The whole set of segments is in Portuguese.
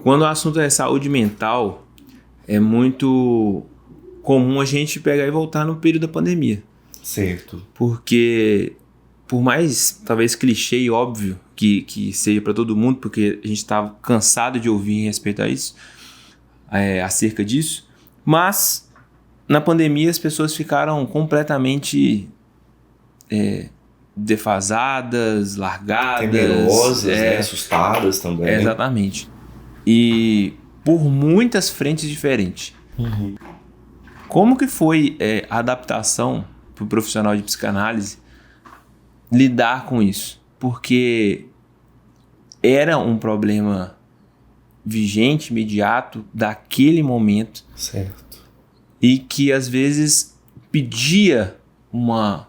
quando o assunto é saúde mental, é muito comum a gente pegar e voltar no período da pandemia. Certo. Porque, por mais, talvez, clichê e óbvio que seja para todo mundo, porque a gente estava cansado de ouvir em respeito a isso, acerca disso, mas na pandemia as pessoas ficaram completamente defasadas, largadas. Temerosas, né? Assustadas também. Exatamente. E por muitas frentes diferentes. Uhum. Como que foi a adaptação para o profissional de psicanálise lidar com isso? Porque era um problema vigente, imediato, daquele momento. Certo. E que às vezes pedia uma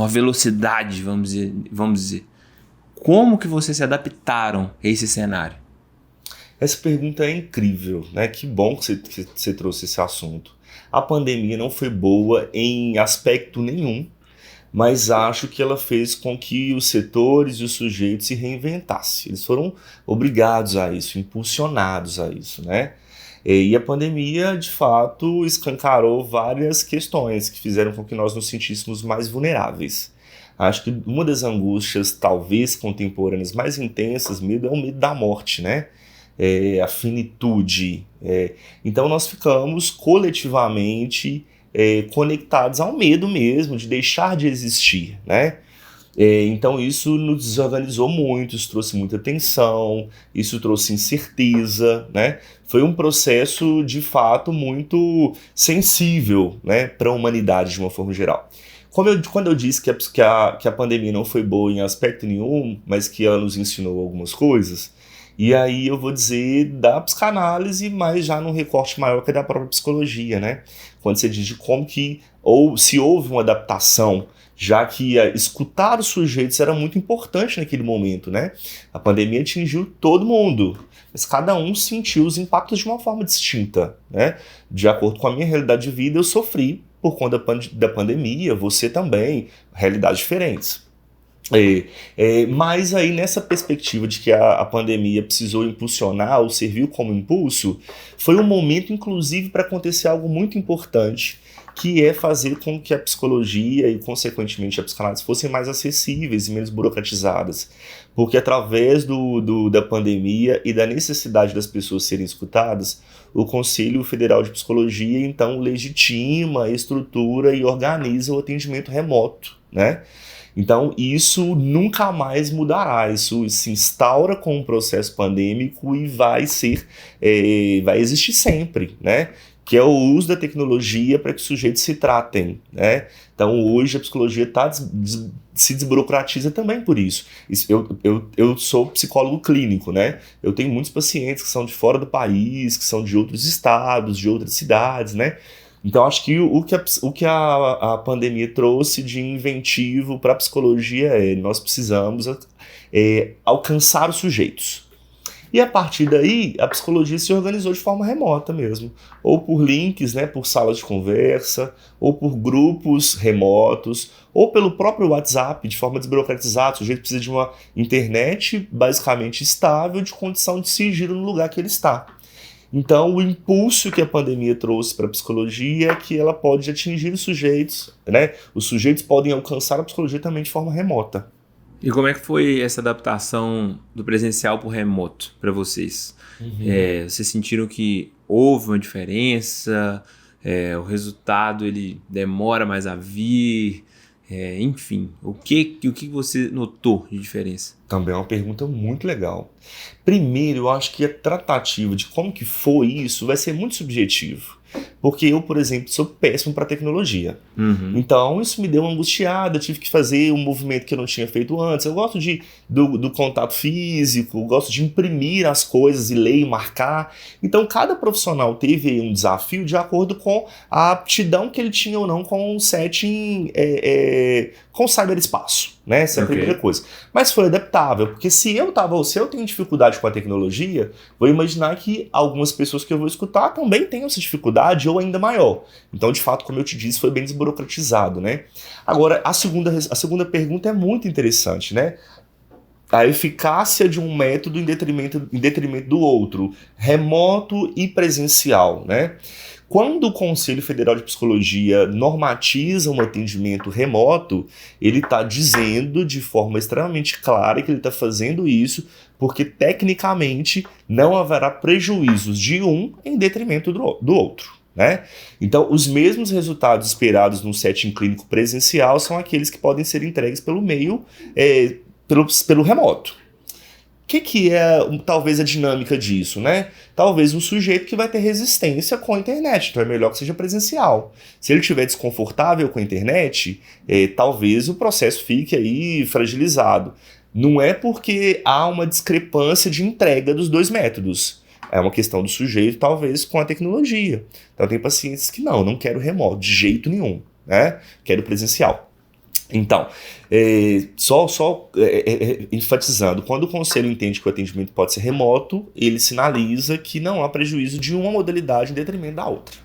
velocidade, vamos dizer. Como que vocês se adaptaram a esse cenário? Essa pergunta é incrível, né? Que bom que você trouxe esse assunto. A pandemia não foi boa em aspecto nenhum, mas acho que ela fez com que os setores e os sujeitos se reinventassem. Eles foram obrigados a isso, impulsionados a isso, né? E a pandemia, de fato, escancarou várias questões que fizeram com que nós nos sentíssemos mais vulneráveis. Acho que uma das angústias, talvez contemporâneas, mais intensas, é o medo da morte, né? A finitude. Então nós ficamos coletivamente conectados ao medo mesmo de deixar de existir, né? Então isso nos desorganizou muito, isso trouxe muita tensão, isso trouxe incerteza, né? Foi um processo de fato muito sensível, né, para a humanidade de uma forma geral. Quando eu disse que a pandemia não foi boa em aspecto nenhum, mas que ela nos ensinou algumas coisas, e aí eu vou dizer da psicanálise, mas já num recorte maior que da própria psicologia, né? Quando você diz de como que, ou se houve uma adaptação, já que escutar os sujeitos era muito importante naquele momento, né? A pandemia atingiu todo mundo, mas cada um sentiu os impactos de uma forma distinta, né? De acordo com a minha realidade de vida, eu sofri por conta da pandemia, você também, realidades diferentes. Mas aí nessa perspectiva de que a pandemia precisou impulsionar ou serviu como impulso, foi um momento inclusive para acontecer algo muito importante, que é fazer com que a psicologia e consequentemente a psicanálise fossem mais acessíveis e menos burocratizadas, porque através da pandemia e da necessidade das pessoas serem escutadas, o Conselho Federal de Psicologia então legitima, estrutura e organiza o atendimento remoto, né? Então isso nunca mais mudará, isso se instaura com um processo pandêmico e vai existir sempre, né? Que é o uso da tecnologia para que os sujeitos se tratem, né? Então hoje a psicologia se desburocratiza também por isso. Eu sou psicólogo clínico, né? Eu tenho muitos pacientes que são de fora do país, que são de outros estados, de outras cidades, né? Então acho que o que a pandemia trouxe de inventivo para a psicologia nós precisamos alcançar os sujeitos. E a partir daí, a psicologia se organizou de forma remota mesmo, ou por links, né, por salas de conversa, ou por grupos remotos, ou pelo próprio WhatsApp, de forma desburocratizada. O sujeito precisa de uma internet basicamente estável, de condição de sigilo no lugar que ele está. Então, o impulso que a pandemia trouxe para a psicologia é que ela pode atingir os sujeitos, né? Os sujeitos podem alcançar a psicologia também de forma remota. E como é que foi essa adaptação do presencial para o remoto para vocês? Vocês sentiram que houve uma diferença? O resultado ele demora mais a vir? Enfim, o que você notou de diferença? Também é uma pergunta muito legal. Primeiro, eu acho que a tratativa de como que foi isso vai ser muito subjetivo. Porque eu, por exemplo, sou péssimo para tecnologia. Uhum. Então, isso me deu uma angustiada, eu tive que fazer um movimento que eu não tinha feito antes. Eu gosto do contato físico, gosto de imprimir as coisas e ler e marcar. Então, cada profissional teve um desafio de acordo com a aptidão que ele tinha ou não com o setting, com o cyberespaço, né? Essa é a primeira coisa. Mas foi adaptável, porque se eu tenho dificuldade com a tecnologia, vou imaginar que algumas pessoas que eu vou escutar também tenham essa dificuldade ou ainda maior. Então, de fato, como eu te disse, foi bem desburocratizado, né? Agora, a segunda pergunta é muito interessante, né? a eficácia de um método em detrimento do outro, remoto e presencial, né? Quando o Conselho Federal de Psicologia normatiza um atendimento remoto, ele está dizendo de forma extremamente clara que ele está fazendo isso porque, tecnicamente, não haverá prejuízos de um em detrimento do outro, né? Então, os mesmos resultados esperados no setting clínico presencial são aqueles que podem ser entregues pelo meio, pelo remoto. O que é talvez a dinâmica disso, né? Talvez um sujeito que vai ter resistência com a internet, então é melhor que seja presencial. Se ele estiver desconfortável com a internet, talvez o processo fique aí fragilizado. Não é porque há uma discrepância de entrega dos dois métodos. É uma questão do sujeito, talvez, com a tecnologia. Então tem pacientes que não quero remoto, de jeito nenhum, né? Quero presencial. Então, enfatizando, quando o conselho entende que o atendimento pode ser remoto, ele sinaliza que não há prejuízo de uma modalidade em detrimento da outra.